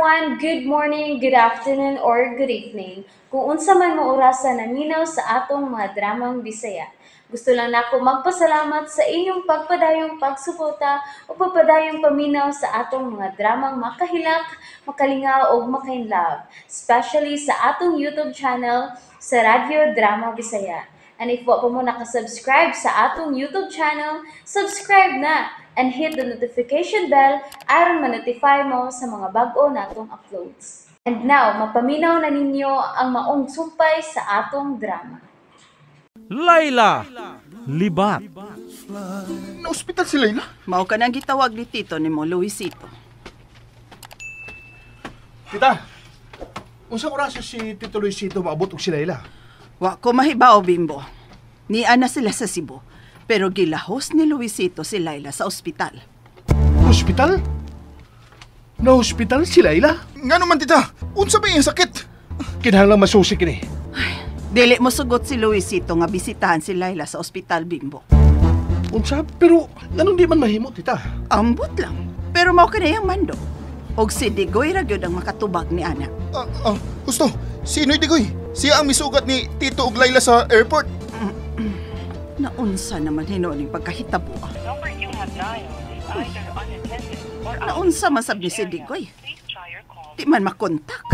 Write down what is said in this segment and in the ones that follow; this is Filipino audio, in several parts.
everyone, good morning, good afternoon, or good evening. Kung unsa man mo orasan naminaw sa atong mga dramang Bisaya. Gusto lang nako magpasalamat sa inyong pagpadayong pagsuporta o pagpadayong paminaw sa atong mga dramang makahilak, makalingaw o makainlove, especially sa atong YouTube channel sa Radyo Drama Bisaya. And if wa pa mo nakasubscribe sa atong YouTube channel, subscribe na and hit the notification bell aron ma-notify mo sa mga bag-o natong uploads. And now, mapaminaw na ninyo ang maong sumpay sa atong drama. Layla, libat. Na-ospital si Layla? Mao ka nang gitawag ni Tito ni mo, Luisito. Tita, unsang oras si Tito Luisito maabot og si Layla? Wa ko mahibaw, Bimbo. Niya na sila sa Cebu, pero gilahos ni Luisito si Layla sa ospital. Hospital? Na-hospital si Layla? Nga naman, tita. Unsa ba yung sakit? Kinahanglan masusi kini. Dili mo sugot si Luisito nga bisitahan si Layla sa ospital, Bimbo. Unsa? Pero ganun di man mahimo, tita. Ambot lang. Pero mao ka na yung mando. Og si Digoy ra gyud ang makatubag ni ana. Gusto, sino'y Digoy? Siya ang misugat ni Tito ug Layla sa airport. Naunsa naman hinuning pagkahitabo. Number you have dialed is either unattended or Naunsa man sab ni si Digoy. Please try your call. Di man makontak.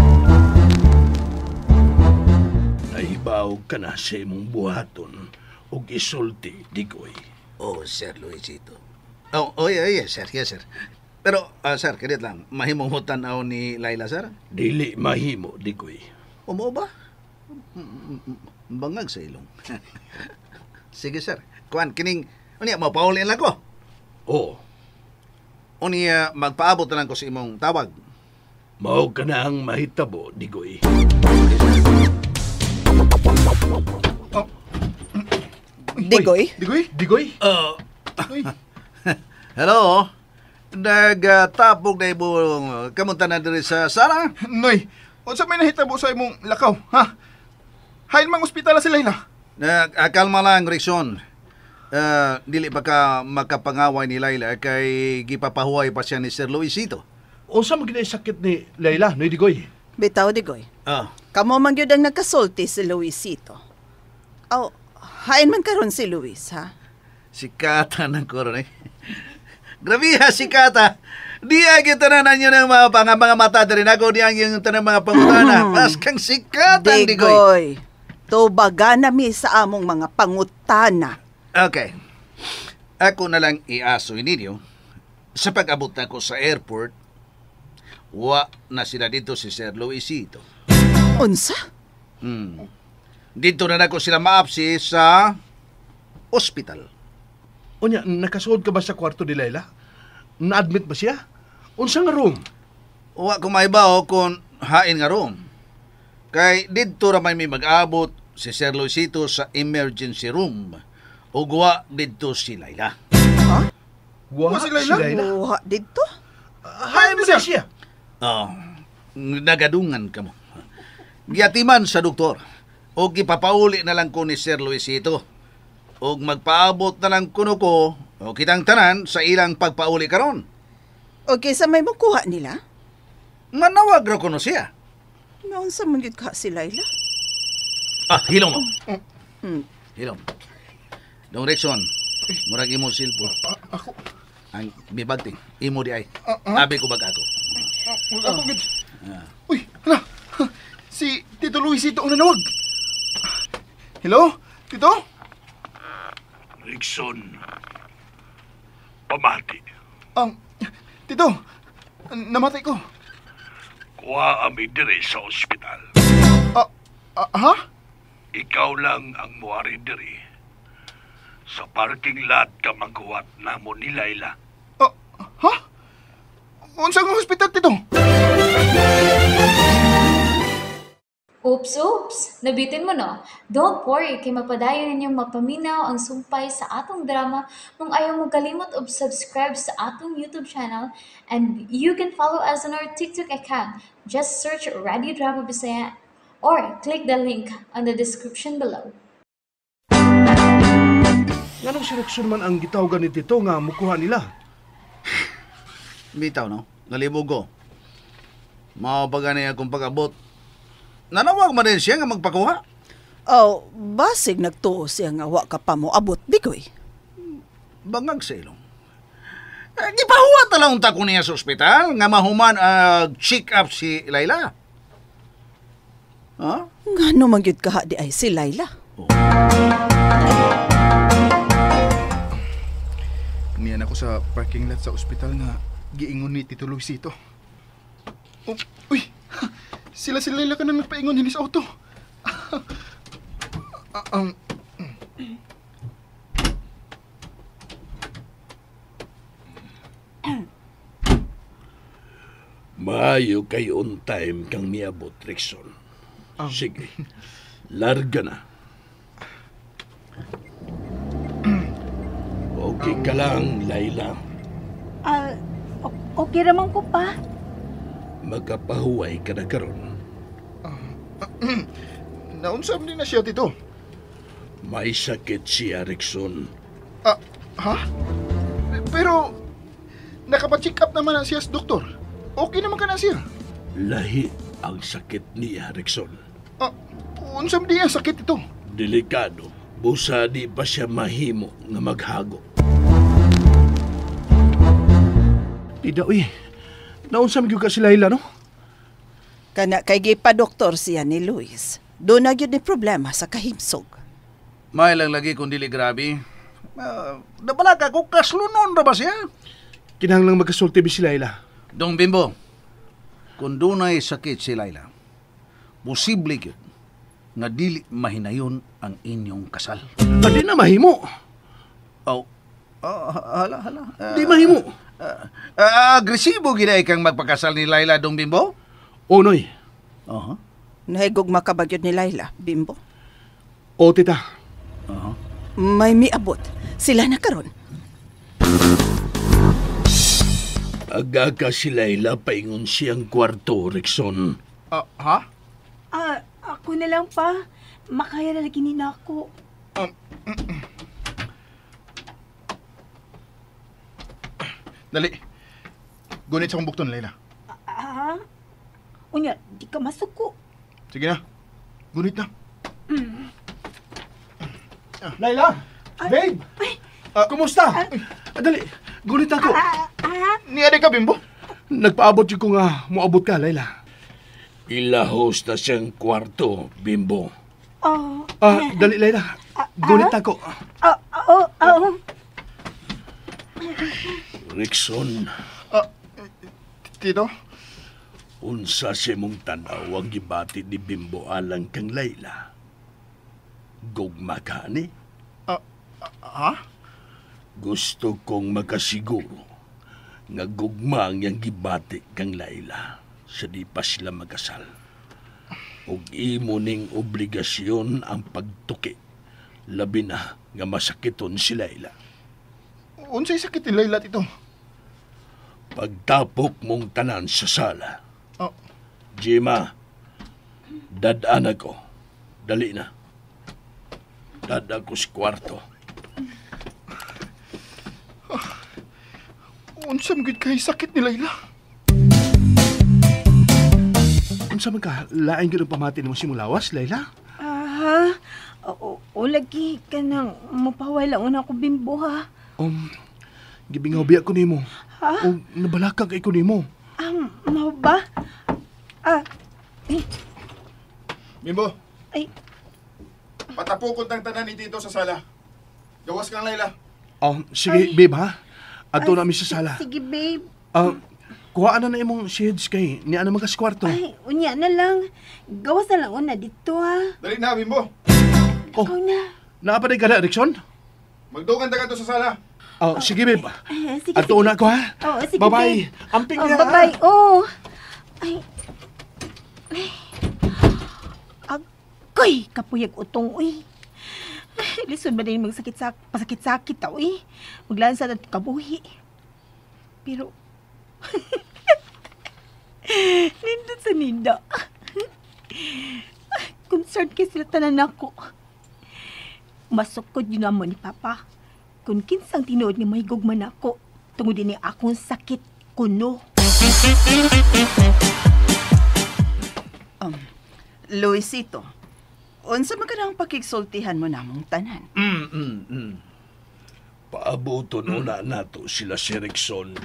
Nahibaw ka na sa imong buhaton o isulti, Digoy. Oh, Sir Luisito. Yes, sir. Pero, sir, kadit lang, mahimong hutanaw ni Layla, sir? Dili mahimo, Digoy. Umo ba? Bangag sa ilong. Sige, sir. Kuan, kining, mapaulin lang ko. Oo, Magpaabot na lang ko sa imong tawag. mao ka na ang mahitabo, Digoy. Digoy? Digoy? Hello? Nagtapog na imong kamunta na diri sa sala? Noy, unsa may nahitabo sa imong lakaw, ha? Hain mang ospital si Layla. Kalma lang, Rixon. Dili ba ka makapangaway ni Layla kay gipapahuway pa siya ni Sir Luisito? Unsa man gid sakit ni Layla, noy Digoy? Bitaw, Digoy. Ah, Kamo man gyud ang nagkasulti si Luisito. Aw, hain man karon si Luis, ha? sikata ng koron eh. Grabe ha, sikata. Di agad tanan nyo ng mga mata rin ako. Di ang yung tanang mga pangutana. Pas kang sikatan, Digoy. Digoy, tubaga na mi sa among mga pangutana. Okay. Ako na lang iaso ninyo. Sa pag-abot na ko sa airport, wa na sila dito si Sir Luisito. Unsa? Dito na ko sila maapsi sa ospital. Unya, nakasuod ka ba sa kwarto ni Layla? Na-admit ba siya? Unsa nga room? Wa ko maibaw kung hain nga room. Kay dito ramay may mag-abot si Sir Luisito sa emergency room. O wa dito si Layla. Wa si Layla? Buha dito? Hain ba siya? Oh, nagadungan ka mo. Giyatiman sa doktor. O gipapauli na lang ko ni Sir Luisito. O magpaabot na lang kuno ko o kitang tanan sa ilang pagpauli karon. Okay, sa may makuha nila? Manawag ra kuno siya. Naunsa man gyud ka si Layla? Hilom mo. Hilom. Dong Rexon, murag imo silpo. Ako, Ang bibagting, imo di ay. Abi ko bag ako. ako gid. Uy, hala. Si Tito Luisito ang nanawag. Hello? Tito? Rickson, pamati. Tito, namatay ko. Kuha ami diri sa ospital. Ha? Ikaw lang ang muari diri. Sa parking lot ka magkuwat namo ni Layla. Ha? Unsang hospital, Tito? Oops! Nabitin mo no? Don't worry, kay mapadayon ninyong mapaminaw ang sumpay sa atong drama kung ayaw mo kalimot og subscribe sa atong YouTube channel and you can follow us on our TikTok account. Just search Radio Drama Bisaya or click the link on the description below. Nganong seleksyon man ang gitawagan ni Tito nga mukuha nila? Bitaw no, nalimugo. Mao pa gani akong pag-abot. Nanawag man din siya nga magpakuha. Oh, basig nagtuo siya nga wa ka pa mo abot, bigoy. Bangag sa ilong. Gipahuwa talang ta ko niya sa ospital nga mahuman check up si Layla. Ha? Ngano man gyud kaha di ay si Layla? Niyan ako sa parking lot sa ospital nga giingon ni Tito Luisito. Oh, uy! Sila Layla ka na nagpaingon din sa auto. Maayo kay on time kang miabot, Rickson. Sige, larga na. Okay ka lang, Layla. Okay naman ko pa. Magkapahuway ka na karon. Naunsam din na siya, Tito. May sakit siya, Rickson. Ha? Pero, nakapacheck up naman na siya sa doktor. Okay naman ka na siya. Lahi ang sakit niya, Rickson. Unsam di ang sakit ito? Delikado. Busa di pa siya mahimo nga maghago. Tida, uy. Naunsam gyud ka si Layla, no? Kana kay gipa-doktor siya ni Luis. Doon na gyud ni problema sa kahimsog. May lang lagi kung dili grabe. Nabala ka kung kaslunon na ba siya? Kinahanglang magkasulti bi si Layla. Dong Bimbo, kung dunay sakit si Layla, posible yun nga dili mahinayon ang inyong kasal. Di na mahimo. Hala. Di mahimo. Agresibo gina kang magpakasal ni Layla, Dong Bimbo? Noy. Nahigog makabagyod ni Layla, Bimbo. O, tita. May miabot. Sila na karon. Aga ka si Layla paingon siyang kwarto, Rickson. Ha? Ako na lang pa. Makaya na lagi nina ako. Dali. Gunit sa kong bukton, Layla. Unya, di ka masuko. Sige na. Gunit na. Layla! Babe! Kumusta? Dali, gunit ako. Niade ka, Bimbo? Nagpaabot yun ko nga moabot ka, Layla. Ilahos na siyang kwarto, Bimbo. Dali, Layla. Gunit ako. Rickson, Tito? unsa si mong tanaw ang gibati ni Bimbo alang kang Layla? Gugma ka ni? Ha? Gusto kong makasiguro nga gugma ang yang gibati kang Layla sa di pa sila magkasal. Ug imo ning obligasyon ang pagtuki, labi na nga masakiton si Layla. Unsay sakit ni Layla, Tito? Pagtapok mong tanan sa sala. Oh. Jima, dadaan ako. Dali na. Dada ko sa kwarto. Unsam gud kay sakit ni Layla? Unsa man ka, laing gyud ang pamati mo si Mulawas, Layla? O lagi ka nang mapaway lang una ko, Bimbo, ha? Gibingaw biya ko nimo. O nabalakag kay ko nimo. Mau ba? Bimbo, Ay, patapukon tang tanan ni Tito sa sala. Gawas kang Layla. Sige, babe ha. Ato na mi sa sala. sige, babe. Kuhaan na imong shades kay ni ano magkas kwarto. Ay, unya na lang. Gawas na lang una dito, ha? Dali na, Bimbo. Ikaw na. Naapaday ka na, Rickson? Magdugan ta kadto sa sala. Sige, babe. Sige, Ato na ko ha. Oo, sige, Bye-bye. babe. Amping niya, bye-bye. ha? Ay. Agoy, kapuyag utong, uy. Lisod ba na yung pasakit-sakit, uy. Maglansa na kabuhi. Pero, nindot sa ninda. Concerned kay sila tanan ako. Masukod yun naman ni Papa. Kung kinsang tinuod nga mahigog man ako, tungod din akong sakit kuno. Luisito, unsa man kanang pakigsultihan mo namong tanan? Paabuton una nato sila si Rickson.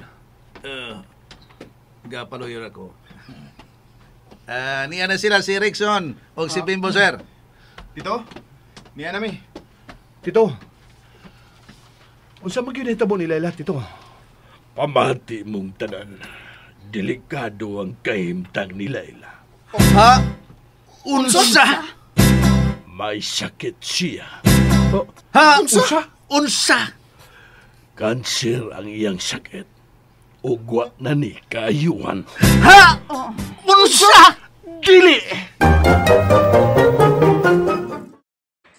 Gapaloy ako. Niya na sila si Rickson o si Bimbo, sir. Tito, niya na mi. Tito, unsa man gyud hitabo ni Layla, Tito? Pamati mong tanan. Delikado ang kahimtang ni Layla. Ha? Unsa? May sakit siya. Ha? Unsa? Unsa? Kanser ang iyang sakit. Ugwa na ni kaayuhan. Ha? Unsa? Dili!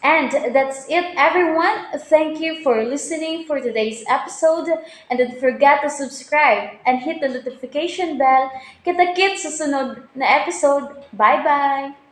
And that's it, everyone. Thank you for listening for today's episode. And don't forget to subscribe and hit the notification bell. Kita-kits sa sunod na episode. Bye-bye!